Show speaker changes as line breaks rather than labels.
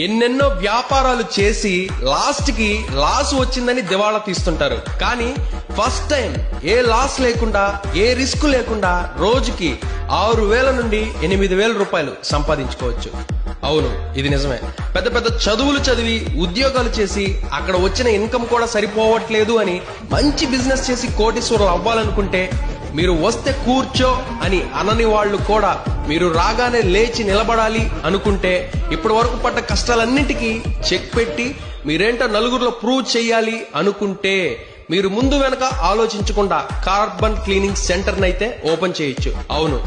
ఎన్నెన్నో వ్యాపారాలు చేసి లాస్ట్ కి లాస్ వచ్చిందని దివాళా తీస్తుంటారు. కానీ ఫస్ట్ టైం ఏ లాస్ లేకుండా ఏ రిస్క్ లేకుండా రోజుకి 6,000 నుండి 8,000 రూపాయలు సంపాదించుకోవచ్చు. అవును, ఇది నిజమే. పెద్ద పెద్ద చదువులు చదివి ఉద్యోగాలు చేసి అక్కడ వచ్చిన ఇన్కమ్ కూడా సరిపోవట్లేదు అని మంచి బిజినెస్ చేసి కోటీశ్వరులు అవ్వాలనుకుంటే మీరు వస్తే కూర్చో అని అనని వాళ్ళు కూడా మీరు రాగానే లేచి నిలబడాలి అనుకుంటే ఇప్పటి వరకు పడ్డ కష్టాలన్నింటికీ చెక్ పెట్టి మీరేంటో నలుగురిలో ప్రూవ్ చెయ్యాలి అనుకుంటే మీరు ముందు వెనక ఆలోచించకుండా కార్బన్ క్లీనింగ్ సెంటర్ నైతే ఓపెన్ చేయొచ్చు. అవును,